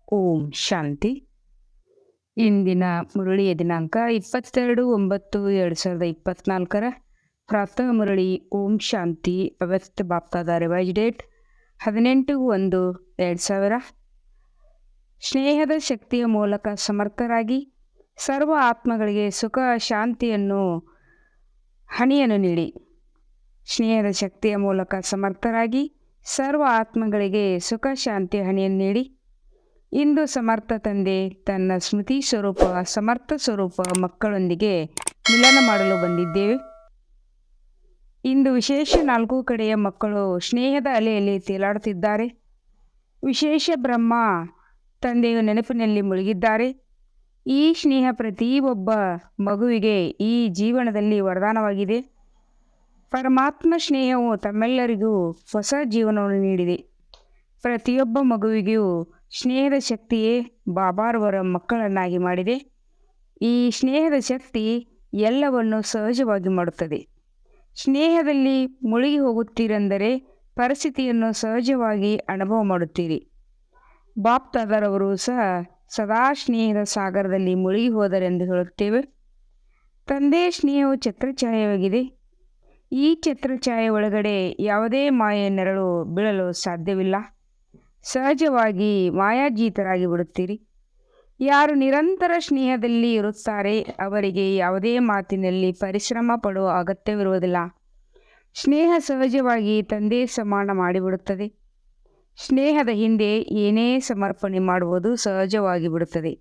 ಓಂ ಶಾಂತಿ. ಇಂದಿನ ಮುರಳಿಯ ದಿನಾಂಕ 22/9/2024. ಪ್ರಾತಃ ಮುರಳಿ. ಓಂ ಶಾಂತಿ. ಅವ್ಯಕ್ತ ಬಾಪ್ತಾದ ರಿವೈಸ್ ಡೇಟ್ 18/1/2000. ಸ್ನೇಹದ ಶಕ್ತಿಯ ಮೂಲಕ ಸಮರ್ಥರಾಗಿ ಸರ್ವ ಆತ್ಮಗಳಿಗೆ ಸುಖ ಶಾಂತಿಯನ್ನು ಹಣಿಯನ್ನು ನೀಡಿ. ಸ್ನೇಹದ ಶಕ್ತಿಯ ಮೂಲಕ ಸಮರ್ಥರಾಗಿ ಸರ್ವ ಆತ್ಮಗಳಿಗೆ ಸುಖ ಶಾಂತಿಯ ಹಣಿಯನ್ನು ನೀಡಿ. ಇಂದು ಸಮರ್ಥ ತಂದೆ ತನ್ನ ಸ್ಮೃತಿ ಸ್ವರೂಪ ಸಮರ್ಥ ಸ್ವರೂಪ ಮಕ್ಕಳೊಂದಿಗೆ ಮಿಲನ ಮಾಡಲು ಬಂದಿದ್ದೇವೆ. ಇಂದು ವಿಶೇಷ 4 ಕಡೆಯ ಮಕ್ಕಳು ಸ್ನೇಹದ ಅಲೆಯಲ್ಲಿ ತೇಲಾಡುತ್ತಿದ್ದಾರೆ. ವಿಶೇಷ ಬ್ರಹ್ಮ ತಂದೆಯ ನೆನಪಿನಲ್ಲಿ ಮುಳುಗಿದ್ದಾರೆ. ಈ ಸ್ನೇಹ ಪ್ರತಿಯೊಬ್ಬ ಮಗುವಿಗೆ ಈ ಜೀವನದಲ್ಲಿ ವರದಾನವಾಗಿದೆ. ಪರಮಾತ್ಮ ಸ್ನೇಹವು ತಮ್ಮೆಲ್ಲರಿಗೂ ಹೊಸ ಜೀವನವನ್ನು ನೀಡಿದೆ. ಪ್ರತಿಯೊಬ್ಬ ಮಗುವಿಗೂ ಸ್ನೇಹದ ಶಕ್ತಿಯೇ ಬಾಬಾರವರ ಮಕ್ಕಳನ್ನಾಗಿ ಮಾಡಿದೆ. ಈ ಸ್ನೇಹದ ಶಕ್ತಿ ಎಲ್ಲವನ್ನು ಸಹಜವಾಗಿ ಮಾಡುತ್ತದೆ. ಸ್ನೇಹದಲ್ಲಿ ಮುಳುಗಿ ಹೋಗುತ್ತೀರೆಂದರೆ ಪರಿಸ್ಥಿತಿಯನ್ನು ಸಹಜವಾಗಿ ಅನುಭವ ಮಾಡುತ್ತೀರಿ. ಬಾಪ್ತಾದರವರು ಸಹ ಸದಾ ಸ್ನೇಹದ ಸಾಗರದಲ್ಲಿ ಮುಳುಗಿ ಹೋದರೆಂದು ಹೇಳುತ್ತೇವೆ. ತಂದೆಯ ಸ್ನೇಹವು ಛತ್ರಛಾಯವಾಗಿದೆ. ಈ ಛತ್ರಛಾಯೆ ಒಳಗಡೆ ಯಾವುದೇ ಮಾಯೆಯ ನೆರಳು ಬೀಳಲು ಸಾಧ್ಯವಿಲ್ಲ. ಸಹಜವಾಗಿ ಮಾಯಾಜೀತರಾಗಿ ಬಿಡುತ್ತೀರಿ. ಯಾರು ನಿರಂತರ ಸ್ನೇಹದಲ್ಲಿ ಇರುತ್ತಾರೆ ಅವರಿಗೆ ಯಾವುದೇ ಮಾತಿನಲ್ಲಿ ಪರಿಶ್ರಮ ಪಡುವ ಅಗತ್ಯವಿರುವುದಿಲ್ಲ. ಸ್ನೇಹ ಸಹಜವಾಗಿ ತಂದೆ ಸಮಾನ ಮಾಡಿಬಿಡುತ್ತದೆ. ಸ್ನೇಹದ ಹಿಂದೆ ಏನೇ ಸಮರ್ಪಣೆ ಮಾಡುವುದು ಸಹಜವಾಗಿ ಬಿಡುತ್ತದೆ.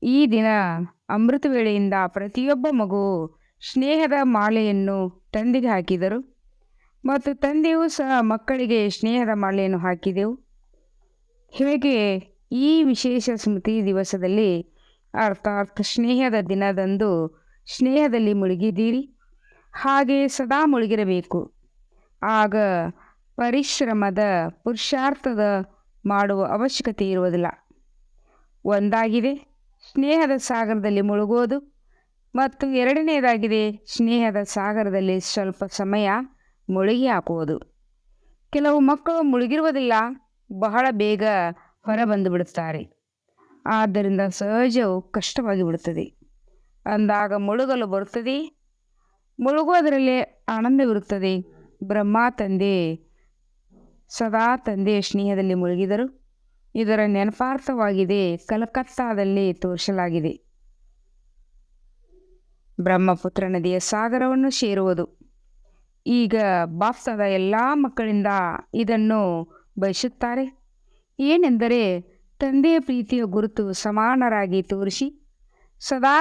ಈ ದಿನ ಅಮೃತ ವೇಳೆಯಿಂದ ಪ್ರತಿಯೊಬ್ಬ ಮಗು ಸ್ನೇಹದ ಮಾಲೆಯನ್ನು ತಂದೆಗೆ ಹಾಕಿದರು ಮತ್ತು ತಂದೆಯೂ ಸಹ ಮಕ್ಕಳಿಗೆ ಸ್ನೇಹದ ಮಾಲೆಯನ್ನು ಹಾಕಿದೆವು. ಹೇಗೆ ಈ ವಿಶೇಷ ಸ್ಮೃತಿ ದಿವಸದಲ್ಲಿ ಅರ್ಥಾತ್ ಸ್ನೇಹದ ದಿನದಂದು ಸ್ನೇಹದಲ್ಲಿ ಮುಳುಗಿದ್ದೀರಿ, ಹಾಗೆ ಸದಾ ಮುಳುಗಿರಬೇಕು. ಆಗ ಪರಿಶ್ರಮದ ಪುರುಷಾರ್ಥದ ಮಾಡುವ ಅವಶ್ಯಕತೆ ಇರುವುದಿಲ್ಲ. ಒಂದಾಗಿದೆ ಸ್ನೇಹದ ಸಾಗರದಲ್ಲಿ ಮುಳುಗೋದು ಮತ್ತು ಎರಡನೆಯದಾಗಿದೆ ಸ್ನೇಹದ ಸಾಗರದಲ್ಲಿ ಸ್ವಲ್ಪ ಸಮಯ ಮುಳುಗಿ ಹಾಕುವುದು. ಕೆಲವು ಮಕ್ಕಳು ಮುಳುಗಿರುವುದಿಲ್ಲ, ಬಹಳ ಬೇಗ ಹೊರಬಂದು ಬಿಡುತ್ತಾರೆ. ಆದ್ದರಿಂದ ಸಹಜವು ಕಷ್ಟವಾಗಿ ಬಿಡುತ್ತದೆ. ಅಂದಾಗ ಮುಳುಗಲು ಬರುತ್ತದೆ. ಮುಳುಗುವುದರಲ್ಲಿ ಆನಂದವಿರುತ್ತದೆ. ಬ್ರಹ್ಮ ತಂದೆ ಸದಾ ತಂದೆಯ ಸ್ನೇಹದಲ್ಲಿ ಮುಳುಗಿದರು. ಇದರ ನೆನಪಾರ್ಥವಾಗಿದೆ ಕಲ್ಕತ್ತಾದಲ್ಲಿ ತೋರಿಸಲಾಗಿದೆ. ಬ್ರಹ್ಮಪುತ್ರ ನದಿಯ ಸಾಗರವನ್ನು ಸೇರುವುದು. ಈಗ ಬಾಪ್ತಾದ ಎಲ್ಲ ಮಕ್ಕಳಿಂದ ಇದನ್ನು ಬಯಸುತ್ತಾರೆ. ಏನೆಂದರೆ ತಂದೆಯ ಪ್ರೀತಿಯ ಗುರುತು ಸಮಾನರಾಗಿ ತೋರಿಸಿ ಸದಾ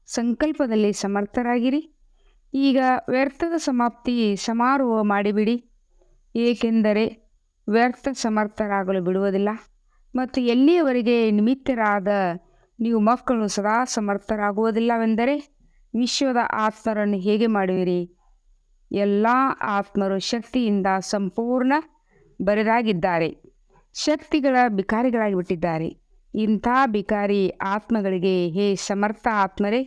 ಸಂಕಲ್ಪದಲ್ಲಿ ಸಮರ್ಥರಾಗಿರಿ. ಈಗ ವ್ಯರ್ಥದ ಸಮಾಪ್ತಿ ಸಮಾರೋಹ ಮಾಡಿಬಿಡಿ, ಏಕೆಂದರೆ ವ್ಯರ್ಥ ಸಮರ್ಥರಾಗಲು ಬಿಡುವುದಿಲ್ಲ. ಮತ್ತು ಎಲ್ಲಿಯವರೆಗೆ ನಿಮಿತ್ತರಾದ ನೀವು ಮಕ್ಕಳು ಸದಾ ಸಮರ್ಥರಾಗುವುದಿಲ್ಲವೆಂದರೆ ವಿಶ್ವದ ಆತ್ಮರನ್ನು ಹೇಗೆ ಮಾಡುವಿರಿ? ಎಲ್ಲ ಆತ್ಮರು ಶಕ್ತಿಯಿಂದ ಸಂಪೂರ್ಣ ಬರಿದಾಗಿದ್ದಾರೆ. ಶಕ್ತಿಗಳ ಬಿಕಾರಿಗಳಾಗಿ ಬಿಟ್ಟಿದ್ದಾರೆ. ಇಂಥ ಬಿಕಾರಿ ಆತ್ಮಗಳಿಗೆ ಹೇ ಸಮರ್ಥ ಆತ್ಮರೇ,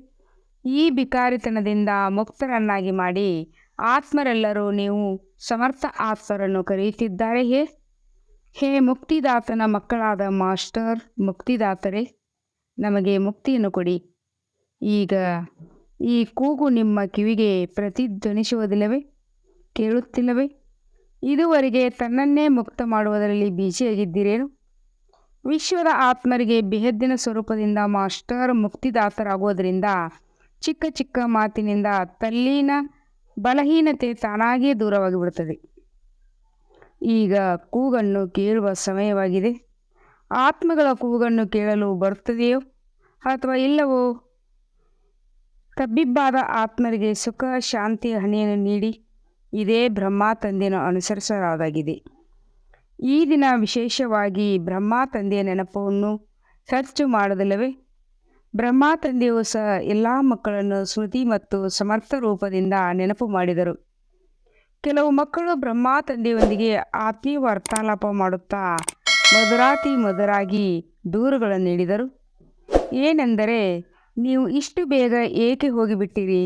ಈ ಬಿಕಾರಿತನದಿಂದ ಮುಕ್ತರನ್ನಾಗಿ ಮಾಡಿ. ಆತ್ಮರೆಲ್ಲರೂ ನೀವು ಸಮರ್ಥ ಆತ್ಮರನ್ನು ಕರೆಯುತ್ತಿದ್ದಾರೆ. ಹೇ ಮುಕ್ತಿದಾತನ ಮಕ್ಕಳಾದ ಮಾಸ್ಟರ್ ಮುಕ್ತಿದಾತರೇ, ನಮಗೆ ಮುಕ್ತಿಯನ್ನು ಕೊಡಿ. ಈಗ ಈ ಕೂಗು ನಿಮ್ಮ ಕಿವಿಗೆ ಪ್ರತಿಧ್ವನಿಸುವುದಿಲ್ಲವೇ? ಕೇಳುತ್ತಿಲ್ಲವೇ? ಇದುವರೆಗೆ ತನ್ನನ್ನೇ ಮುಕ್ತ ಮಾಡುವುದರಲ್ಲಿ ಬಿಸಿಯಾಗಿದ್ದೀರೇನು? ವಿಶ್ವದ ಆತ್ಮರಿಗೆ ಬೇಹದ್ದಿನ ಸ್ವರೂಪದಿಂದ ಮಾಸ್ಟರ್ ಮುಕ್ತಿದಾತರಾಗುವುದರಿಂದ ಚಿಕ್ಕ ಚಿಕ್ಕ ಮಾತಿನಿಂದ ತಲ್ಲೀನ ಬಲಹೀನತೆ ತಾನಾಗಿಯೇ ದೂರವಾಗಿ ಬಿಡುತ್ತದೆ. ಈಗ ಕೂಗನ್ನು ಕೇಳುವ ಸಮಯವಾಗಿದೆ. ಆತ್ಮಗಳ ಕೂಗನ್ನು ಕೇಳಲು ಬರುತ್ತದೆಯೋ ಅಥವಾ ಇಲ್ಲವೋ? ತಬ್ಬಿಬ್ಬಾದ ಆತ್ಮರಿಗೆ ಸುಖ ಶಾಂತಿಯ ಹಣಿಯನ್ನು ನೀಡಿ. ಇದೇ ಬ್ರಹ್ಮ ತಂದೆಯನ್ನು ಅನುಸರಿಸಲಾಗಿದೆ. ಈ ದಿನ ವಿಶೇಷವಾಗಿ ಬ್ರಹ್ಮ ತಂದೆಯ ನೆನಪನ್ನು ಹೆಚ್ಚು ಮಾಡುವುದಿಲ್ಲವೇ? ಬ್ರಹ್ಮ ತಂದೆಯು ಸಹ ಎಲ್ಲ ಮಕ್ಕಳನ್ನು ಸ್ಮೃತಿ ಮತ್ತು ಸಮರ್ಥ ರೂಪದಿಂದ ನೆನಪು ಮಾಡಿದರು. ಕೆಲವು ಮಕ್ಕಳು ಬ್ರಹ್ಮ ತಂದೆಯೊಂದಿಗೆ ಆತ್ಮೀಯ ವಾರ್ತಾಲಾಪ ಮಾಡುತ್ತಾ ಮಧುರಾತಿ ಮಧುರಾಗಿ ದೂರುಗಳನ್ನು ನೀಡಿದರು. ಏನೆಂದರೆ ನೀವು ಇಷ್ಟು ಬೇಗ ಏಕೆ ಹೋಗಿಬಿಟ್ಟಿರಿ?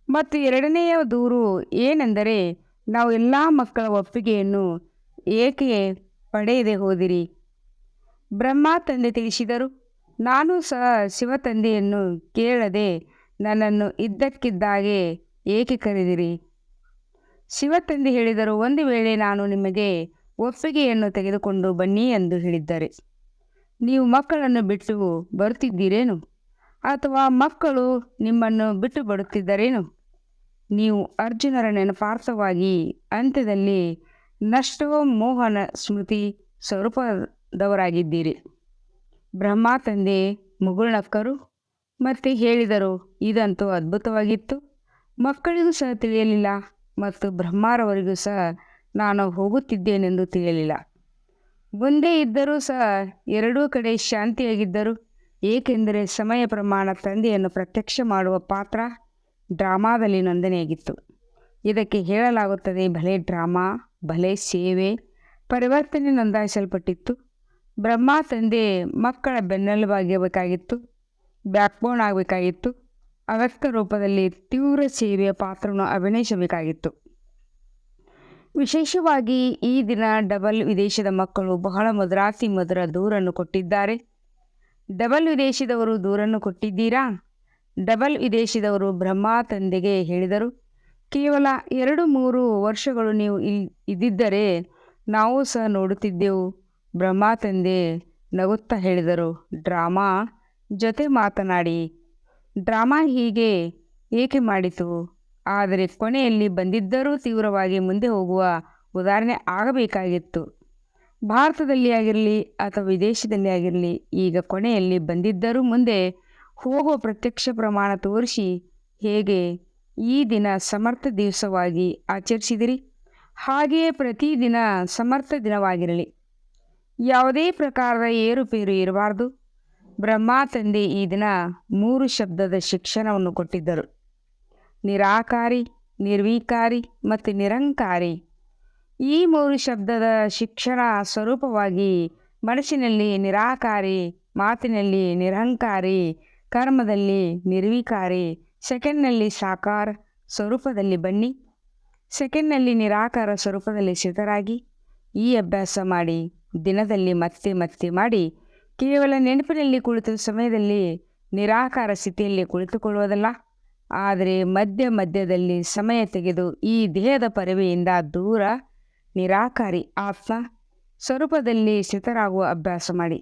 ಮತ್ತು ಎರಡನೆಯ ದೂರು ಏನೆಂದರೆ ನಾವು ಎಲ್ಲ ಮಕ್ಕಳ ಒಪ್ಪಿಗೆಯನ್ನು ಏಕೆ ಪಡೆಯದೆ ಹೋದಿರಿ? ಬ್ರಹ್ಮ ತಂದೆ ತಿಳಿಸಿದರು. ನಾನು ಸಹ ಶಿವತಂದೆಯನ್ನು ಕೇಳದೆ ನನ್ನನ್ನು ಇದ್ದಕ್ಕಿದ್ದಾಗೆ ಏಕೆ ಕರೆದಿರಿ? ಶಿವತಂದೆ ಹೇಳಿದರು, ಒಂದು ವೇಳೆ ನಾನು ನಿಮಗೆ ಒಪ್ಪಿಗೆಯನ್ನು ತೆಗೆದುಕೊಂಡು ಬನ್ನಿ ಎಂದು ಹೇಳಿದ್ದರೆ ನೀವು ಮಕ್ಕಳನ್ನು ಬಿಟ್ಟು ಬರುತ್ತಿದ್ದೀರೇನು? ಅಥವಾ ಮಕ್ಕಳು ನಿಮ್ಮನ್ನು ಬಿಟ್ಟು ಬರುತ್ತಿದ್ದರೇನು? ನೀವು ಅರ್ಜುನರ ನೆನಪಾರ್ಥವಾಗಿ ಅಂತ್ಯದಲ್ಲಿ ನಷ್ಟೋ ಮೋಹನ ಸ್ಮೃತಿ ಸ್ವರೂಪದವರಾಗಿದ್ದೀರಿ. ಬ್ರಹ್ಮ ತಂದೆ ಮುಗುಳ್ನಕ್ಕರು ಮತ್ತೆ ಹೇಳಿದರು, ಇದಂತೂ ಅದ್ಭುತವಾಗಿತ್ತು. ಮಕ್ಕಳಿಗೂ ಸಹ ತಿಳಿಯಲಿಲ್ಲ ಮತ್ತು ಬ್ರಹ್ಮರವರಿಗೂ ಸಹ ನಾನು ಹೋಗುತ್ತಿದ್ದೇನೆಂದು ತಿಳಿಯಲಿಲ್ಲ. ಮುಂದೆ ಇದ್ದರೂ ಸಹ ಎರಡೂ ಕಡೆ ಶಾಂತಿಯಾಗಿದ್ದರು, ಏಕೆಂದರೆ ಸಮಯ ಪ್ರಮಾಣ ತಂದೆಯನ್ನು ಪ್ರತ್ಯಕ್ಷ ಮಾಡುವ ಪಾತ್ರ ಡ್ರಾಮಾದಲ್ಲಿ ನೋಂದಣಿಯಾಗಿತ್ತು. ಇದಕ್ಕೆ ಹೇಳಲಾಗುತ್ತದೆ, ಭಲೆ ಡ್ರಾಮಾ, ಭಲೆ ಸೇವೆ, ಪರಿವರ್ತನೆ ನೋಂದಾಯಿಸಲ್ಪಟ್ಟಿತ್ತು. ಬ್ರಹ್ಮ ತಂದೆ ಮಕ್ಕಳ ಬೆನ್ನೆಲುಬಾಗಬೇಕಾಗಿತ್ತು, ಬ್ಯಾಕ್ಬೋನ್ ಆಗಬೇಕಾಗಿತ್ತು. ಅವ್ಯಕ್ತ ರೂಪದಲ್ಲಿ ತೀವ್ರ ಸೇವೆಯ ಪಾತ್ರವನ್ನು ಅಭಿನಯಿಸಬೇಕಾಗಿತ್ತು. ವಿಶೇಷವಾಗಿ ಈ ದಿನ ಡಬಲ್ ವಿದೇಶದ ಮಕ್ಕಳು ಬಹಳ ಮಧುರಾತಿ ಮಧುರ ದೂರನ್ನು ಕೊಟ್ಟಿದ್ದಾರೆ. ಡಬಲ್ ವಿದೇಶದವರು ದೂರನ್ನು ಕೊಟ್ಟಿದ್ದೀರಾ? ಡಬಲ್ ವಿದೇಶದವರು ಬ್ರಹ್ಮ ತಂದೆಗೆ ಹೇಳಿದರು, ಕೇವಲ 2-3 ವರ್ಷಗಳು ನೀವು ಇದ್ದಿದ್ದರೆ ನಾವು ಸಹ ನೋಡುತ್ತಿದ್ದೆವು. ಬ್ರಹ್ಮ ತಂದೆ ನಗುತ್ತಾ ಹೇಳಿದರು, ಡ್ರಾಮಾ ಜೊತೆ ಮಾತನಾಡಿ. ಡ್ರಾಮಾ ಹೀಗೆ ಏಕೆ ಮಾಡಿತು? ಆದರೆ ಕೊನೆಯಲ್ಲಿ ಬಂದಿದ್ದರೂ ತೀವ್ರವಾಗಿ ಮುಂದೆ ಹೋಗುವ ಉದಾಹರಣೆ ಆಗಬೇಕಾಗಿತ್ತು. ಭಾರತದಲ್ಲಿ ಆಗಿರಲಿ ಅಥವಾ ವಿದೇಶದಲ್ಲಿ ಆಗಿರಲಿ, ಈಗ ಕೊನೆಯಲ್ಲಿ ಬಂದಿದ್ದರೂ ಮುಂದೆ ಹೋಗುವ ಪ್ರತ್ಯಕ್ಷ ಪ್ರಮಾಣ ತೋರಿಸಿ ಹೇಗೆ ಈ ದಿನ ಸಮರ್ಥ ದಿವಸವಾಗಿ ಆಚರಿಸಿದಿರಿ, ಹಾಗೆಯೇ ಪ್ರತಿದಿನ ಸಮರ್ಥ ದಿನವಾಗಿರಲಿ. ಯಾವುದೇ ಪ್ರಕಾರದ ಏರುಪೇರು ಇರಬಾರ್ದು. ಬ್ರಹ್ಮ ತಂದೆ ಈ ದಿನ 3 ಶಬ್ದದ ಶಿಕ್ಷಣವನ್ನು ಕೊಟ್ಟಿದ್ದರು, ನಿರಾಕಾರಿ, ನಿರ್ವಿಕಾರಿ ಮತ್ತು ನಿರಂಕಾರಿ. ಈ 3 ಶಬ್ದದ ಶಿಕ್ಷಣ ಸ್ವರೂಪವಾಗಿ ಮನಸ್ಸಿನಲ್ಲಿ ನಿರಾಕಾರಿ, ಮಾತಿನಲ್ಲಿ ನಿರಹಂಕಾರಿ, ಕರ್ಮದಲ್ಲಿ ನಿರ್ವಿಕಾರಿ, ಸೆಕೆಂಡ್ನಲ್ಲಿ ಸಾಕಾರ ಸ್ವರೂಪದಲ್ಲಿ ಬನ್ನಿ, ಸೆಕೆಂಡ್ನಲ್ಲಿ ನಿರಾಕಾರ ಸ್ವರೂಪದಲ್ಲಿ ಸ್ಥಿತರಾಗಿ ಈ ಅಭ್ಯಾಸ ಮಾಡಿ. ದಿನದಲ್ಲಿ ಮತ್ತೆ ಮತ್ತೆ ಮಾಡಿ. ಕೇವಲ ನೆನಪಿನಲ್ಲಿ ಕುಳಿತ ಸಮಯದಲ್ಲಿ ನಿರಾಕಾರ ಸ್ಥಿತಿಯಲ್ಲಿ ಕುಳಿತುಕೊಳ್ಳುವುದಲ್ಲ, ಆದರೆ ಮಧ್ಯದಲ್ಲಿ ಸಮಯ ತೆಗೆದು ಈ ದೇಹದ ಪರಿವೆಯಿಂದ ದೂರ ನಿರಾಕಾರಿ ಆತ್ಮ ಸ್ವರೂಪದಲ್ಲಿ ಸ್ಥಿತರಾಗುವ ಅಭ್ಯಾಸ ಮಾಡಿ.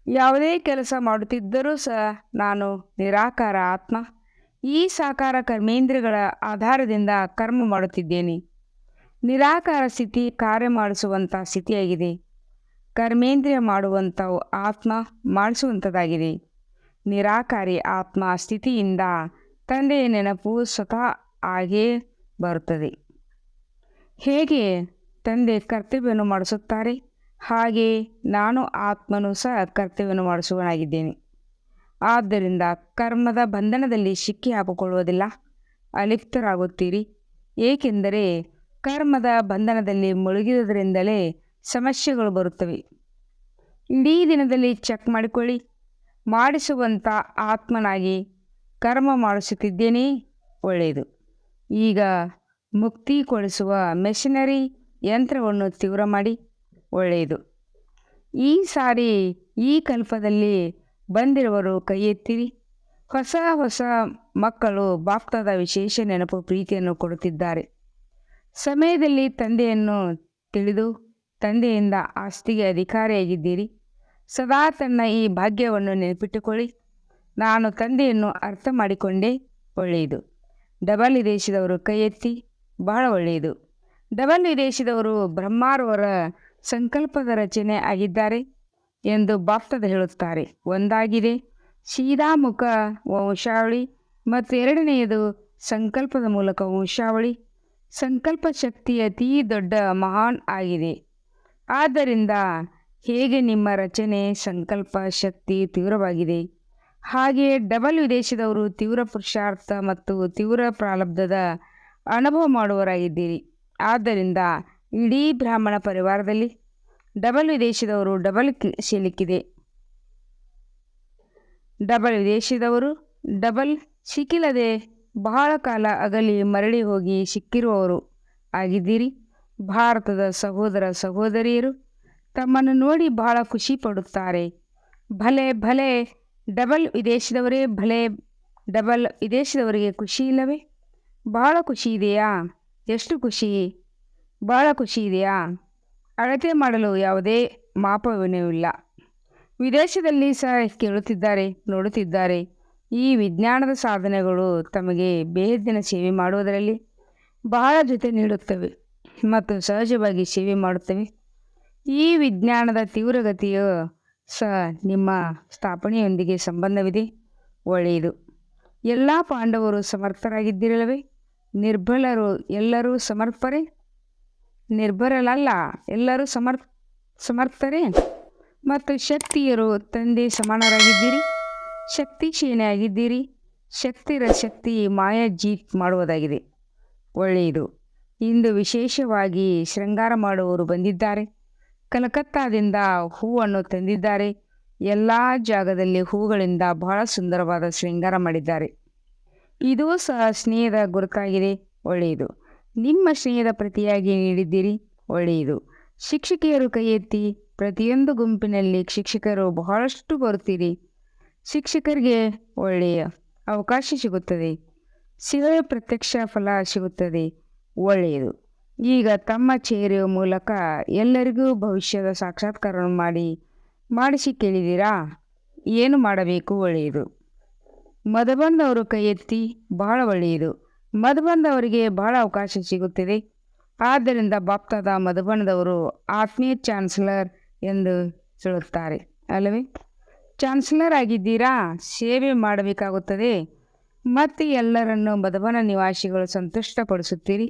ಯಾವುದೇ ಕೆಲಸ ಮಾಡುತ್ತಿದ್ದರೂ ಸಹ ನಾನು ನಿರಾಕಾರ ಆತ್ಮ, ಈ ಸಾಕಾರ ಕರ್ಮೇಂದ್ರಿಯಗಳ ಆಧಾರದಿಂದ ಕರ್ಮ ಮಾಡುತ್ತಿದ್ದೇನೆ. ನಿರಾಕಾರ ಸ್ಥಿತಿ ಕಾರ್ಯ ಮಾಡಿಸುವಂಥ ಸ್ಥಿತಿಯಾಗಿದೆ. ಕರ್ಮೇಂದ್ರಿಯ ಮಾಡುವಂಥವು ಆತ್ಮ ಮಾಡಿಸುವಂಥದ್ದಾಗಿದೆ. ನಿರಾಕಾರಿ ಆತ್ಮ ಸ್ಥಿತಿಯಿಂದ ತಂದೆಯ ನೆನಪು ಸ್ವತಃ ಆಗೇ ಬರುತ್ತದೆ. ಹೇಗೆ ತಂದೆ ಕರ್ತವ್ಯವನ್ನು ಮಾಡಿಸುತ್ತಾರೆ, ಹಾಗೆ ನಾನು ಆತ್ಮನು ಸಹ ಕರ್ತವ್ಯವನ್ನು ಮಾಡಿಸುವನಾಗಿದ್ದೇನೆ. ಆದ್ದರಿಂದ ಕರ್ಮದ ಬಂಧನದಲ್ಲಿ ಸಿಕ್ಕಿ ಹಾಕಿಕೊಳ್ಳುವುದಿಲ್ಲ, ಅಲಿಪ್ತರಾಗುತ್ತೀರಿ. ಏಕೆಂದರೆ ಕರ್ಮದ ಬಂಧನದಲ್ಲಿ ಮುಳುಗಿರುವುದರಿಂದಲೇ ಸಮಸ್ಯೆಗಳು ಬರುತ್ತವೆ. ಇಡೀ ದಿನದಲ್ಲಿ ಚೆಕ್ ಮಾಡಿಕೊಳ್ಳಿ. ಮಾಡಿಸುವಂಥ ಆತ್ಮನಾಗಿ ಕರ್ಮ ಮಾಡಿಸುತ್ತಿದ್ದೇನೆ, ಒಳ್ಳೆಯದು. ಈಗ ಮುಕ್ತಿಗೊಳಿಸುವ ಮೆಷಿನರಿ ಯಂತ್ರವನ್ನು ತೀವ್ರ ಮಾಡಿ, ಒಳ್ಳೆಯದು. ಈ ಸಾರಿ ಈ ಕಲ್ಪದಲ್ಲಿ ಬಂದಿರುವವರು ಕೈ ಎತ್ತಿರಿ. ಹೊಸ ಮಕ್ಕಳು ಬಾಪ್ತಾದ ವಿಶೇಷ ನೆನಪು ಪ್ರೀತಿಯನ್ನು ಕೊಡುತ್ತಿದ್ದಾರೆ. ಸಮಯದಲ್ಲಿ ತಂದೆಯನ್ನು ತಿಳಿದು ತಂದೆಯಿಂದ ಆಸ್ತಿಗೆ ಅಧಿಕಾರಿಯಾಗಿದ್ದೀರಿ. ಸದಾ ತನ್ನ ಈ ಭಾಗ್ಯವನ್ನು ನೆನಪಿಟ್ಟುಕೊಳ್ಳಿ. ನಾನು ತಂದೆಯನ್ನು ಅರ್ಥ ಮಾಡಿಕೊಂಡೆ, ಒಳ್ಳೆಯದು. ಡಬಲ್ ವಿದೇಶದವರು ಕೈ ಎತ್ತಿ, ಬಹಳ ಒಳ್ಳೆಯದು. ಡಬಲ್ ವಿದೇಶದವರು ಬ್ರಹ್ಮರವರ ಸಂಕಲ್ಪದ ರಚನೆ ಆಗಿದ್ದಾರೆ ಎಂದು ಬಾಪ್ತಾದ ಹೇಳುತ್ತಾರೆ. ಒಂದಾಗಿದೆ ಸೀಧಾಮುಖ ವಂಶಾವಳಿ ಮತ್ತು ಎರಡನೆಯದು ಸಂಕಲ್ಪದ ಮೂಲಕ ವಂಶಾವಳಿ. ಸಂಕಲ್ಪ ಶಕ್ತಿ ಅತೀ ದೊಡ್ಡ ಮಹಾನ್ ಆಗಿದೆ. ಆದ್ದರಿಂದ ಹೇಗೆ ನಿಮ್ಮ ರಚನೆ ಸಂಕಲ್ಪ ಶಕ್ತಿ ತೀವ್ರವಾಗಿದೆ, ಹಾಗೆಯೇ ಡಬಲ್ ವಿದೇಶದವರು ತೀವ್ರ ಪುರುಷಾರ್ಥ ಮತ್ತು ತೀವ್ರ ಪ್ರಾರಬ್ಧದ ಅನುಭವ ಮಾಡುವವರಾಗಿದ್ದೀರಿ. ಆದ್ದರಿಂದ ಇಡೀ ಬ್ರಾಹ್ಮಣ ಪರಿವಾರದಲ್ಲಿ ಡಬಲ್ ವಿದೇಶದವರು ಡಬಲ್ ಸಿಲುಕಿದೆ. ಡಬಲ್ ವಿದೇಶದವರು ಡಬಲ್ ಸಿಕ್ಕಿಲ್ಲದೆ ಬಹಳ ಕಾಲ ಅಗಲಿ ಮರಳಿ ಹೋಗಿ ಸಿಕ್ಕಿರುವವರು ಆಗಿದ್ದೀರಿ. ಭಾರತದ ಸಹೋದರ ಸಹೋದರಿಯರು ತಮ್ಮನ್ನು ನೋಡಿ ಬಹಳ ಖುಷಿ ಪಡುತ್ತಾರೆ. ಭಲೆ ಭಲೆ ಡಬಲ್ ವಿದೇಶದವರೇ, ಭಲೆ ಡಬಲ್ ವಿದೇಶದವರಿಗೆ ಖುಷಿ ಇಲ್ಲವೇ? ಬಹಳ ಖುಷಿ ಇದೆಯಾ? ಎಷ್ಟು ಖುಷಿ? ಬಹಳ ಖುಷಿ ಇದೆಯಾ? ಅಳತೆ ಮಾಡಲು ಯಾವುದೇ ಮಾಪನವಿಲ್ಲ. ವಿದೇಶದಲ್ಲಿ ಸಹ ಕೇಳುತ್ತಿದ್ದಾರೆ, ನೋಡುತ್ತಿದ್ದಾರೆ. ಈ ವಿಜ್ಞಾನದ ಸಾಧನೆಗಳು ತಮಗೆ ಬೇಹದ್ದಿನ ಸೇವೆ ಮಾಡುವುದರಲ್ಲಿ ಬಹಳ ಜೊತೆ ನೀಡುತ್ತವೆ ಮತ್ತು ಸಹಜವಾಗಿ ಸೇವೆ ಮಾಡುತ್ತವೆ. ಈ ವಿಜ್ಞಾನದ ತೀವ್ರಗತಿಯು ಸಹ ನಿಮ್ಮ ಸ್ಥಾಪನೆಯೊಂದಿಗೆ ಸಂಬಂಧವಿದೆ. ಒಳ್ಳೆಯದು. ಎಲ್ಲ ಪಾಂಡವರು ಸಮರ್ಥರಾಗಿದ್ದಿರಲ್ಲವೇ? ನಿರ್ಬಲರು ಎಲ್ಲರೂ ಸಮರ್ಥರೇ? ನಿರ್ಬಲರಲ್ಲ, ಎಲ್ಲರೂ ಸಮರ್ಥರೇ? ಮತ್ತು ಶಕ್ತಿಯರು ತಂದೆ ಸಮಾನರಾಗಿದ್ದೀರಿ, ಶಕ್ತಿಶೀಲಿಯಾಗಿದ್ದೀರಿ. ಶಕ್ತಿರ ಶಕ್ತಿ ಮಾಯಾ ಜೀತ್ ಮಾಡುವುದಾಗಿದೆ. ಒಳ್ಳೆಯದು. ಇಂದು ವಿಶೇಷವಾಗಿ ಶೃಂಗಾರ ಮಾಡುವವರು ಬಂದಿದ್ದಾರೆ. ಕಲಕತ್ತಾದಿಂದ ಹೂವನ್ನು ತಂದಿದ್ದಾರೆ. ಎಲ್ಲ ಜಾಗದಲ್ಲಿ ಹೂಗಳಿಂದ ಬಹಳ ಸುಂದರವಾದ ಶೃಂಗಾರ ಮಾಡಿದ್ದಾರೆ. ಇದೂ ಸಹ ಸ್ನೇಹದ ಗುರುತಾಗಿದೆ. ಒಳ್ಳೆಯದು. ನಿಮ್ಮ ಸ್ನೇಹದ ಪ್ರತಿಯಾಗಿ ನೀಡಿದ್ದೀರಿ. ಒಳ್ಳೆಯದು. ಶಿಕ್ಷಕಿಯರು ಕೈ ಎತ್ತಿ. ಪ್ರತಿಯೊಂದು ಗುಂಪಿನಲ್ಲಿ ಶಿಕ್ಷಕರು ಬಹಳಷ್ಟು ಬರುತ್ತೀರಿ. ಶಿಕ್ಷಕರಿಗೆ ಒಳ್ಳೆಯ ಅವಕಾಶ ಸಿಗುತ್ತದೆ. ಸೇವೆಯ ಪ್ರತ್ಯಕ್ಷ ಫಲ ಸಿಗುತ್ತದೆ. ಒಳ್ಳೆಯದು. ಈಗ ತಮ್ಮ ಚೇರೆಯ ಮೂಲಕ ಎಲ್ಲರಿಗೂ ಭವಿಷ್ಯದ ಸಾಕ್ಷಾತ್ಕಾರವನ್ನು ಮಾಡಿಸಿ ಕೇಳಿದ್ದೀರಾ? ಏನು ಮಾಡಬೇಕು? ಒಳ್ಳೆಯದು. ಮಧುಬಂದವರು ಕೈ ಎತ್ತಿ. ಬಹಳ ಒಳ್ಳೆಯದು. ಮಧುಬಂದವರಿಗೆ ಬಹಳ ಅವಕಾಶ ಸಿಗುತ್ತದೆ. ಆದ್ದರಿಂದ ಬಾಪ್ತಾದ ಮಧುಬನದವರು ಆತ್ಮೀಯ ಚಾನ್ಸಲರ್ ಎಂದು ಹೇಳುತ್ತಾರೆ ಅಲ್ಲವೇ? ಚಾನ್ಸಲರ್ ಆಗಿದ್ದೀರಾ? ಸೇವೆ ಮಾಡಬೇಕಾಗುತ್ತದೆ ಮತ್ತು ಎಲ್ಲರನ್ನು ಮಧುಬನ ನಿವಾಸಿಗಳು ಸಂತುಷ್ಟಪಡಿಸುತ್ತೀರಿ.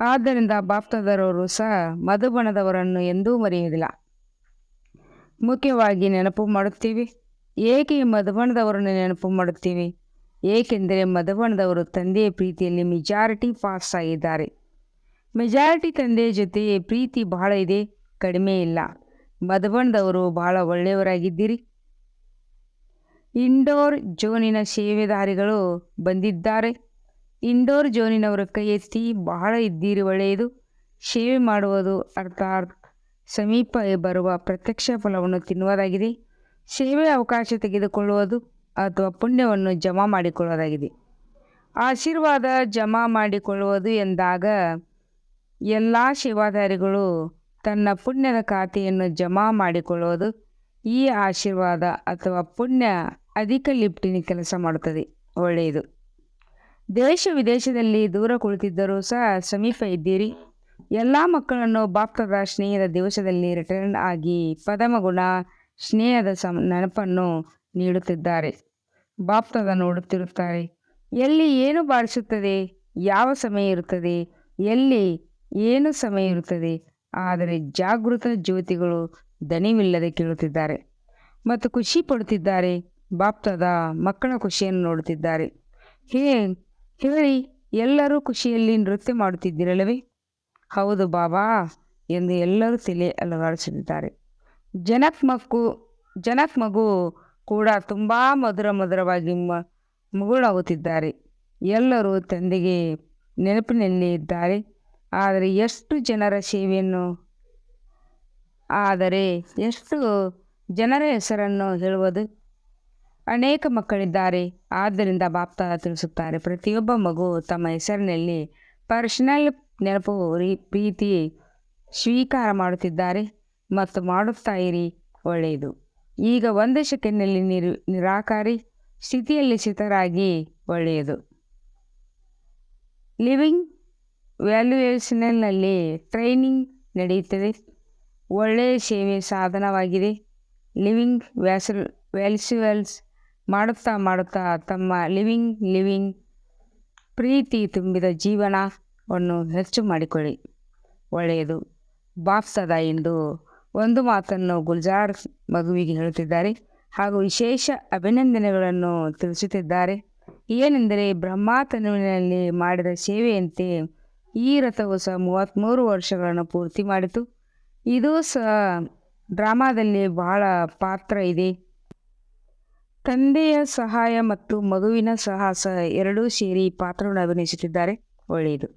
ಆದ್ದರಿಂದ ಬಾಪ್ತಾದರವರು ಸಹ ಮಧುಬನದವರನ್ನು ಎಂದೂ ಮರೆಯುವುದಿಲ್ಲ. ಮುಖ್ಯವಾಗಿ ನೆನಪು ಮಾಡುತ್ತೀವಿ. ಏಕೆ ಮಧುಬನದವರನ್ನು ನೆನಪು ಮಾಡುತ್ತೀವಿ? ಏಕೆಂದರೆ ಮಧುಬನದವರು ತಂದೆಯ ಪ್ರೀತಿಯಲ್ಲಿ ಮೆಜಾರಿಟಿ ಪಾಸ್ ಆಗಿದ್ದಾರೆ. ಮೆಜಾರಿಟಿ ತಂದೆಯ ಜೊತೆ ಪ್ರೀತಿ ಬಹಳ ಇದೆ, ಕಡಿಮೆ ಇಲ್ಲ. ಮಧುಬನದವರು ಬಹಳ ಒಳ್ಳೆಯವರಾಗಿದ್ದೀರಿ. ಇಂಡೋರ್ ಜೋನಿನ ಸೇವೆದಾರಿಗಳು ಬಂದಿದ್ದಾರೆ. ಇಂಡೋರ್ ಜೋನಿನವರು ಕೈ ಎತ್ತಿ. ಬಹಳ ಇದ್ದೀರಿ. ಒಳ್ಳೆಯದು. ಸೇವೆ ಮಾಡುವುದು ಅರ್ಥಾತ್ ಸಮೀಪ ಬರುವ ಪ್ರತ್ಯಕ್ಷ ಫಲವನ್ನು ತಿನ್ನುವುದಾಗಿದೆ. ಸೇವೆಯ ಅವಕಾಶ ತೆಗೆದುಕೊಳ್ಳುವುದು ಅಥವಾ ಪುಣ್ಯವನ್ನು ಜಮಾ ಮಾಡಿಕೊಳ್ಳುವುದಾಗಿದೆ. ಆಶೀರ್ವಾದ ಜಮಾ ಮಾಡಿಕೊಳ್ಳುವುದು ಎಂದಾಗ ಎಲ್ಲ ಸೇವಾದಾರಿಗಳು ತನ್ನ ಪುಣ್ಯದ ಖಾತೆಯನ್ನು ಜಮಾ ಮಾಡಿಕೊಳ್ಳುವುದು. ಈ ಆಶೀರ್ವಾದ ಅಥವಾ ಪುಣ್ಯ ಅಧಿಕ ಲಿಫ್ಟಿನ ಕೆಲಸ ಮಾಡುತ್ತದೆ. ಒಳ್ಳೆಯದು. ದೇಶ ವಿದೇಶದಲ್ಲಿ ದೂರ ಕುಳಿತಿದ್ದರೂ ಸಹ ಸಮೀಪ ಇದ್ದೀರಿ. ಎಲ್ಲ ಮಕ್ಕಳನ್ನು ಬಾಪ್ತಾದ ಸ್ನೇಹದ ದಿವಸದಲ್ಲಿ ರಿಟರ್ನ್ ಆಗಿ ಪದಮಗುಣ ಸ್ನೇಹದ ನೆನಪನ್ನು ನೀಡುತ್ತಿದ್ದಾರೆ. ಬಾಪ್ತಾದ ನೋಡುತ್ತಿರುತ್ತಾರೆ. ಎಲ್ಲಿ ಏನು ಬಾರಿಸುತ್ತದೆ, ಯಾವ ಸಮಯ ಇರುತ್ತದೆ, ಎಲ್ಲಿ ಏನು ಸಮಯ ಇರುತ್ತದೆ. ಆದರೆ ಜಾಗೃತ ಜ್ಯೋತಿಗಳು ದಣಿವಿಲ್ಲದೆ ಕೇಳುತ್ತಿದ್ದಾರೆ ಮತ್ತು ಖುಷಿ ಪಡುತ್ತಿದ್ದಾರೆ. ಬಾಪ್ತಾದ ಮಕ್ಕಳ ಖುಷಿಯನ್ನು ನೋಡುತ್ತಿದ್ದಾರೆ. ಹೇಳಿ, ಎಲ್ಲರೂ ಖುಷಿಯಲ್ಲಿ ನೃತ್ಯ ಮಾಡುತ್ತಿದ್ದಿರಲ್ಲವೇ? ಹೌದು ಬಾಬಾ ಎಂದು ಎಲ್ಲರೂ ತಲೆ ಅಲುಗಾಡಿಸುತ್ತಿದ್ದಾರೆ. ಜನಕ್ ಮಗು ಕೂಡ ತುಂಬ ಮಧುರವಾಗಿ ಮುಗುಳಾಗುತ್ತಿದ್ದಾರೆ. ಎಲ್ಲರೂ ತಂದೆಗೆ ನೆನಪಿನಲ್ಲಿ ಇದ್ದಾರೆ. ಆದರೆ ಎಷ್ಟು ಜನರ ಹೆಸರನ್ನು ಹೇಳುವುದು? ಅನೇಕ ಮಕ್ಕಳಿದ್ದಾರೆ. ಆದ್ದರಿಂದ ಬಾಪ್ತಾದ ತಿಳಿಸುತ್ತಾರೆ, ಪ್ರತಿಯೊಬ್ಬ ಮಗು ತಮ್ಮ ಹೆಸರಿನಲ್ಲಿ ಪರ್ಸನಲ್ ನೆನಪು ಪ್ರೀತಿ ಸ್ವೀಕಾರ ಮಾಡುತ್ತಿದ್ದಾರೆ ಮತ್ತು ಮಾಡುತ್ತಾ ಇರಿ. ಒಳ್ಳೆಯದು. ಈಗ 1 ಸೆಕೆಂಡ್ನಲ್ಲಿ ನಿರಾಕಾರಿ ಸ್ಥಿತಿಯಲ್ಲಿ ಸ್ಥಿತರಾಗಿ. ಒಳ್ಳೆಯದು. ಲಿವಿಂಗ್ ವ್ಯಾಲ್ಯೂಯೇಷನ್ನಲ್ಲಿ ಟ್ರೈನಿಂಗ್ ನಡೆಯುತ್ತದೆ. ಒಳ್ಳೆಯ ಸೇವೆ ಸಾಧನವಾಗಿದೆ. ಲಿವಿಂಗ್ ವ್ಯಾಲ್ಯೂಯಲ್ಸ್ ಮಾಡುತ್ತಾ ತಮ್ಮ ಲಿವಿಂಗ್ ಪ್ರೀತಿ ತುಂಬಿದ ಜೀವನವನ್ನು ಹೆಚ್ಚು ಮಾಡಿಕೊಳ್ಳಿ. ಒಳ್ಳೆಯದು. ಬಾಪ್ತಾದ ಇಂದು ಒಂದು ಮಾತನ್ನು ಗುಲ್ಜಾರ್ ಮಗುವಿಗೆ ಹೇಳುತ್ತಿದ್ದಾರೆ ಹಾಗೂ ವಿಶೇಷ ಅಭಿನಂದನೆಗಳನ್ನು ತಿಳಿಸುತ್ತಿದ್ದಾರೆ. ಏನೆಂದರೆ, ಬ್ರಹ್ಮ ತನುವಿನಲ್ಲಿ ಮಾಡಿದ ಸೇವೆಯಂತೆ ಈ ರಥವು ಸಹ 33 ವರ್ಷಗಳನ್ನು ಪೂರ್ತಿ ಮಾಡಿತು. ಇದು ಸಹ ಡ್ರಾಮಾದಲ್ಲಿ ಬಹಳ ಪಾತ್ರ ಇದೆ. ತಂದೆಯ ಸಹಾಯ ಮತ್ತು ಮಗುವಿನ ಸಾಹಸ ಎರಡೂ ಸೇರಿ ಪಾತ್ರವನ್ನು ಅಭಿನಯಿಸುತ್ತಿದ್ದಾರೆ. ಒಳ್ಳೆಯದು.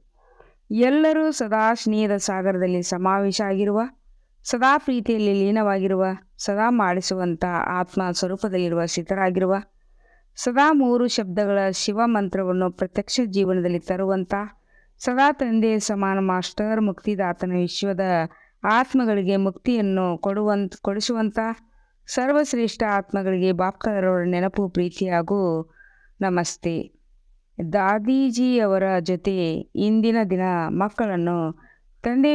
ಎಲ್ಲರೂ ಸದಾ ಸ್ನೇಹದ ಸಾಗರದಲ್ಲಿ ಸಮಾವೇಶ ಆಗಿರುವ ಸದಾ ಪ್ರೀತಿಯಲ್ಲಿ ಲೀನವಾಗಿರುವ, ಸದಾ ಮಾಡಿಸುವಂಥ ಆತ್ಮ ಸ್ವರೂಪದಲ್ಲಿರುವ ಸ್ಥಿತರಾಗಿರುವ, ಸದಾ 3 ಶಬ್ದಗಳ ಶಿವ ಮಂತ್ರವನ್ನು ಪ್ರತ್ಯಕ್ಷ ಜೀವನದಲ್ಲಿ ತರುವಂಥ, ಸದಾ ತಂದೆಯ ಸಮಾನ ಮಾಸ್ಟರ್ ಮುಕ್ತಿದಾತನ ವಿಶ್ವದ ಆತ್ಮಗಳಿಗೆ ಮುಕ್ತಿಯನ್ನು ಕೊಡಿಸುವಂಥ ಸರ್ವಶ್ರೇಷ್ಠ ಆತ್ಮಗಳಿಗೆ ಬಾಪ್ತಾದರವರ ನೆನಪು, ಪ್ರೀತಿ ಹಾಗೂ ನಮಸ್ತೆ. ದಾದೀಜಿಯವರ ಜೊತೆ ಇಂದಿನ ದಿನ ಮಕ್ಕಳನ್ನು ತಂದೆ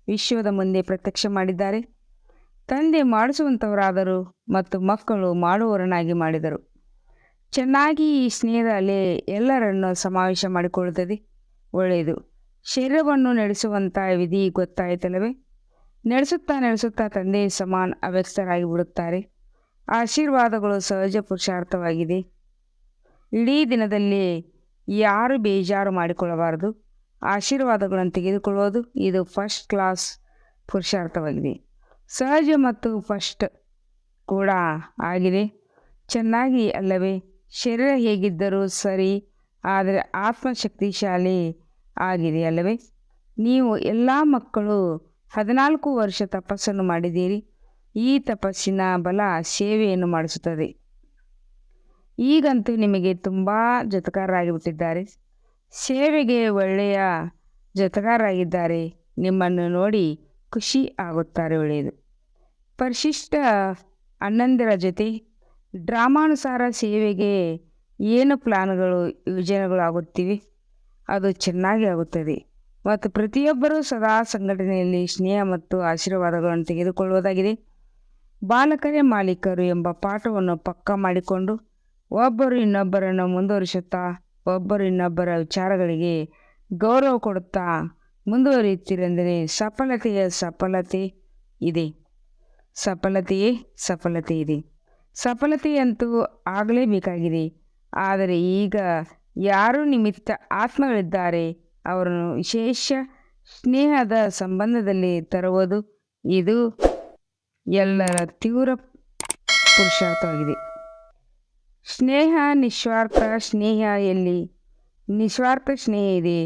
ವಿಶ್ವದ ಮುಂದೆ ಪ್ರತ್ಯಕ್ಷ ಮಾಡಿದ್ದಾರೆ. ತಂದೆ ಮಾಡಿಸುವಂಥವರಾದರು ಮತ್ತು ಮಕ್ಕಳು ಮಾಡುವವರನ್ನಾಗಿ ಮಾಡಿದರು. ಚೆನ್ನಾಗಿ ಈ ಸ್ನೇಹದ ಅಲೆ ಎಲ್ಲರನ್ನು ಸಮಾವೇಶ ಮಾಡಿಕೊಳ್ಳುತ್ತದೆ. ಒಳ್ಳೆಯದು. ಶರೀರವನ್ನು ನಡೆಸುವಂಥ ವಿಧಿ ಗೊತ್ತಾಯಿತಲ್ಲವೇ? ನಡೆಸುತ್ತಾ ತಂದೆ ಸಮಾನ ಅವ್ಯಕ್ತರಾಗಿ ಬಿಡುತ್ತಾರೆ. ಆಶೀರ್ವಾದಗಳು ಸಹಜ ಪುರುಷಾರ್ಥವಾಗಿದೆ. ಇಡೀ ದಿನದಲ್ಲಿ ಯಾರು ಬೇಜಾರು ಮಾಡಿಕೊಳ್ಳಬಾರದು. ಆಶೀರ್ವಾದಗಳನ್ನು ತೆಗೆದುಕೊಳ್ಳುವುದು ಇದು ಫಸ್ಟ್ ಕ್ಲಾಸ್ ಪುರುಷಾರ್ಥವಾಗಿದೆ. ಸಹಜ ಮತ್ತು ಫಸ್ಟ್ ಕೂಡ ಆಗಿದೆ. ಚೆನ್ನಾಗಿ ಅಲ್ಲವೇ? ಶರೀರ ಹೇಗಿದ್ದರೂ ಸರಿ, ಆದರೆ ಆತ್ಮ ಶಕ್ತಿಶಾಲಿ ಆಗಿದೆ ಅಲ್ಲವೇ? ನೀವು ಎಲ್ಲ ಮಕ್ಕಳು 14 ವರ್ಷ ತಪಸ್ಸನ್ನು ಮಾಡಿದ್ದೀರಿ. ಈ ತಪಸ್ಸಿನ ಬಲ ಸೇವೆಯನ್ನು ಮಾಡಿಸುತ್ತದೆ. ಈಗಂತೂ ನಿಮಗೆ ತುಂಬ ಜೊತೆಗಾರರಾಗಿಬಿಟ್ಟಿದ್ದಾರೆ. ಸೇವೆಗೆ ಒಳ್ಳೆಯ ಜೊತೆಗಾರರಾಗಿದ್ದಾರೆ. ನಿಮ್ಮನ್ನು ನೋಡಿ ಖುಷಿ ಆಗುತ್ತಾರೆ. ಒಳ್ಳೆಯದು. ಪರಿಶಿಷ್ಟ ಅಣ್ಣಂದಿರ ಜೊತೆ ಡ್ರಾಮಾನುಸಾರ ಸೇವೆಗೆ ಏನು ಪ್ಲಾನ್ಗಳು, ಯೋಜನೆಗಳು ಆಗುತ್ತಿವೆ, ಅದು ಚೆನ್ನಾಗಿ ಆಗುತ್ತದೆ. ಮತ್ತು ಪ್ರತಿಯೊಬ್ಬರೂ ಸದಾ ಸಂಘಟನೆಯಲ್ಲಿ ಸ್ನೇಹ ಮತ್ತು ಆಶೀರ್ವಾದಗಳನ್ನು ತೆಗೆದುಕೊಳ್ಳುವುದಾಗಿದೆ. ಬಾಲಕರೇ ಮಾಲೀಕರು ಎಂಬ ಪಾಠವನ್ನು ಪಕ್ಕಾ ಮಾಡಿಕೊಂಡು ಒಬ್ಬರು ಇನ್ನೊಬ್ಬರನ್ನು ಮುಂದುವರಿಸುತ್ತಾ, ಒಬ್ಬರು ಇನ್ನೊಬ್ಬರ ವಿಚಾರಗಳಿಗೆ ಗೌರವ ಕೊಡುತ್ತಾ ಮುಂದುವರಿಯುತ್ತೀರೆಂದರೆ ಸಫಲತೆ ಇದೆ. ಸಫಲತೆಯಂತೂ ಆಗಲೇಬೇಕಾಗಿದೆ. ಆದರೆ ಈಗ ಯಾರು ನಿಮಿತ್ತ ಆತ್ಮಗಳಿದ್ದಾರೆ ಅವರನ್ನು ವಿಶೇಷ ಸ್ನೇಹದ ಸಂಬಂಧದಲ್ಲಿ ತರುವುದು ಇದು ಎಲ್ಲರ ತೀವ್ರ ಪುರುಷಾರ್ಥವಾಗಿದೆ. ಸ್ನೇಹ ನಿಸ್ವಾರ್ಥ ಸ್ನೇಹ ಎಲ್ಲಿ ನಿಸ್ವಾರ್ಥ ಸ್ನೇಹ ಇದೆ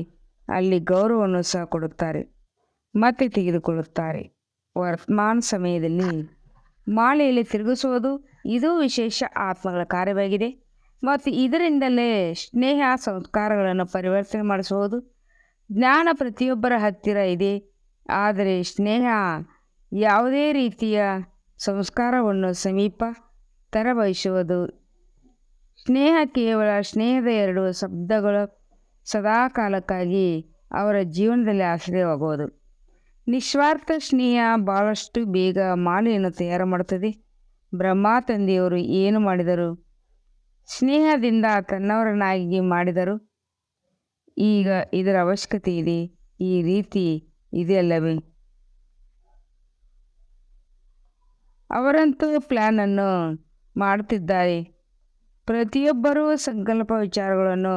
ಅಲ್ಲಿ ಗೌರವವನ್ನು ಸಹ ಕೊಡುತ್ತಾರೆ ಮತ್ತೆ ತೆಗೆದುಕೊಳ್ಳುತ್ತಾರೆ. ವರ್ತಮಾನ ಸಮಯದಲ್ಲಿ ಮಾಲೆಯಲ್ಲಿ ತಿರುಗಿಸುವುದು ಇದು ವಿಶೇಷ ಆತ್ಮಗಳ ಕಾರ್ಯವಾಗಿದೆ ಮತ್ತು ಇದರಿಂದಲೇ ಸ್ನೇಹ ಸಂಸ್ಕಾರಗಳನ್ನು ಪರಿವರ್ತನೆ ಮಾಡಿಸುವುದು. ಜ್ಞಾನ ಪ್ರತಿಯೊಬ್ಬರ ಹತ್ತಿರ ಇದೆ, ಆದರೆ ಸ್ನೇಹ ಯಾವುದೇ ರೀತಿಯ ಸಂಸ್ಕಾರವನ್ನು ಸಮೀಪ ತರಬಯಸುವುದು. ಸ್ನೇಹ ಕೇವಲ ಸ್ನೇಹದ 2 ಶಬ್ದಗಳು ಸದಾಕಾಲಕ್ಕಾಗಿ ಅವರ ಜೀವನದಲ್ಲಿ ಆಶ್ರಯವಾಗುವುದು. ನಿಸ್ವಾರ್ಥ ಸ್ನೇಹ ಬಹಳಷ್ಟು ಬೇಗ ಮಾಲೆಯನ್ನು ತಯಾರು ಮಾಡುತ್ತದೆ. ಬ್ರಹ್ಮ ತಂದೆಯವರು ಏನು ಮಾಡಿದರು? ಸ್ನೇಹದಿಂದ ತನ್ನವರನ್ನಾಗಿ ಮಾಡಿದರು. ಈಗ ಇದರ ಅವಶ್ಯಕತೆ ಇದೆ. ಈ ರೀತಿ ಇದೆಯಲ್ಲವೇ? ಅವರಂತೂ ಪ್ಲ್ಯಾನನ್ನು ಮಾಡುತ್ತಿದ್ದಾರೆ. ಪ್ರತಿಯೊಬ್ಬರೂ ಸಂಕಲ್ಪ ವಿಚಾರಗಳನ್ನು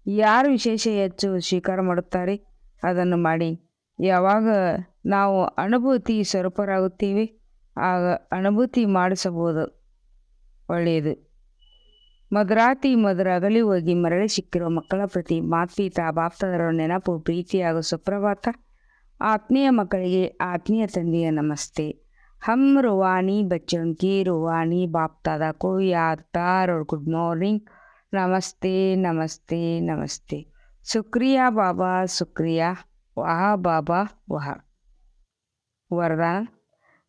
ಯಾರು ವಿಶೇಷ ಹೆಚ್ಚು ಸ್ವೀಕಾರ ಮಾಡುತ್ತಾರೆ ಅದನ್ನು ಮಾಡಿ. ಯಾವಾಗ ನಾವು ಅನುಭೂತಿ ಸ್ವರೂಪರಾಗುತ್ತೀವಿ ಆಗ ಅನುಭೂತಿ ಮಾಡಿಸಬಹುದು. ಒಳ್ಳೆಯದು. ಮಧುರಾತಿ ಮಧುರ ಅಗಲಿ ಹೋಗಿ ಮರಳಿ ಸಿಕ್ಕಿರುವ ಮಕ್ಕಳ ಪ್ರತಿ ಮಾತ್ಪಿತಾ ಬಾಪ್ತಾದರ ನೆನಪು, ಪ್ರೀತಿ ಹಾಗೂ ಸುಪ್ರಭಾತ. ಆತ್ಮೀಯ ಮಕ್ಕಳಿಗೆ ಆತ್ಮೀಯ ತಂದೆಯ ನಮಸ್ತೆ. हम रूहानी बच्चों की रूहानी बाप दादा को याद प्यार और गुड मॉर्निंग. नमस्ते नमस्ते नमस्ते. शुक्रिया बाबा शुक्रिया. ವಾಹ ಬಾಬಾ ವಹ. ವರದಾನ.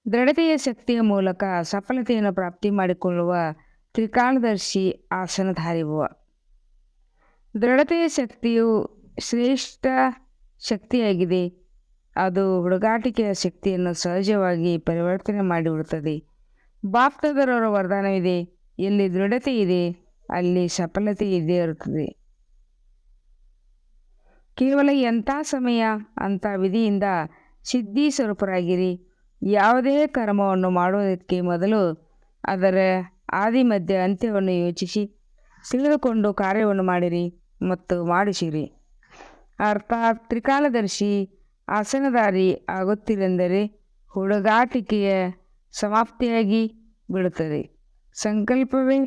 ದೃಢತೆಯ ಶಕ್ತಿಯ ಮೂಲಕ ಸಫಲತೆಯನ್ನು ಪ್ರಾಪ್ತಿ ಮಾಡಿಕೊಳ್ಳುವ ತ್ರಿಕಾಲದರ್ಶಿ ಆಸನಧಾರಿ ಭವ. ದೃಢತೆಯ ಶಕ್ತಿಯು ಶ್ರೇಷ್ಠ ಶಕ್ತಿಯಾಗಿದೆ. ಅದು ಹುಡುಗಾಟಿಕೆಯ ಶಕ್ತಿಯನ್ನು ಸಹಜವಾಗಿ ಪರಿವರ್ತನೆ ಮಾಡಿಬಿಡುತ್ತದೆ. ಬಾಪ್ತಾದರವರ ವರದಾನವಿದೆ, ಎಲ್ಲಿ ದೃಢತೆ ಇದೆ ಅಲ್ಲಿ ಸಫಲತೆ ಇದ್ದೇ ಇರುತ್ತದೆ. ಕೇವಲ ಎಂಥ ಸಮಯ ಅಂಥ ವಿಧಿಯಿಂದ ಸಿದ್ಧಿ ಸ್ವರೂಪರಾಗಿರಿ. ಯಾವುದೇ ಕರ್ಮವನ್ನು ಮಾಡುವುದಕ್ಕೆ ಮೊದಲು ಅದರ ಆದಿ ಮಧ್ಯ ಅಂತ್ಯವನ್ನು ಯೋಚಿಸಿ ತಿಳಿದುಕೊಂಡು ಕಾರ್ಯವನ್ನು ಮಾಡಿರಿ ಮತ್ತು ಮಾಡಿಸಿರಿ. ಅರ್ಥಾತ್ ತ್ರಿಕಾಲದರ್ಶಿ ಆಸನಧಾರಿ ಆಗುತ್ತಿರೆಂದರೆ ಹುಡುಗಾಟಿಕೆಯ ಸಮಾಪ್ತಿಯಾಗಿ ಬಿಡುತ್ತದೆ. ಸಂಕಲ್ಪವೇ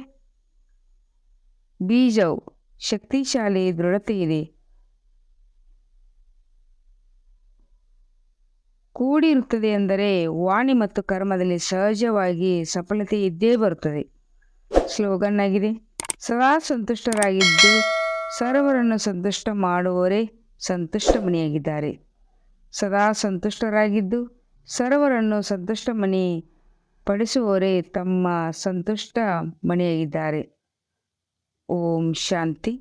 ಬೀಜವು. ಶಕ್ತಿಶಾಲಿ ದೃಢತೆ ಇದೆ. ಕೂಡಿರುತ್ತದೆ ಅಂದರೆ ವಾಣಿ ಮತ್ತು ಕರ್ಮದಲ್ಲಿ ಸಹಜವಾಗಿ ಸಫಲತೆ ಇದ್ದೇ ಬರುತ್ತದೆ. ಸ್ಲೋಗನ್ ಆಗಿದೆ, ಸದಾ ಸಂತುಷ್ಟರಾಗಿದ್ದು ಸರ್ವರನ್ನು ಸಂತುಷ್ಟ ಮಾಡುವವರೇ ಸಂತುಷ್ಟ ಮನೆಯಾಗಿದ್ದಾರೆ. ಸದಾ ಸಂತುಷ್ಟರಾಗಿದ್ದು ಸರ್ವರನ್ನು ಸಂತುಷ್ಟ ಮನೆ ಪಡಿಸುವವರೇ ತಮ್ಮ ಸಂತುಷ್ಟ ಮನೆಯಾಗಿದ್ದಾರೆ. ಓಂ ಶಾಂತಿ.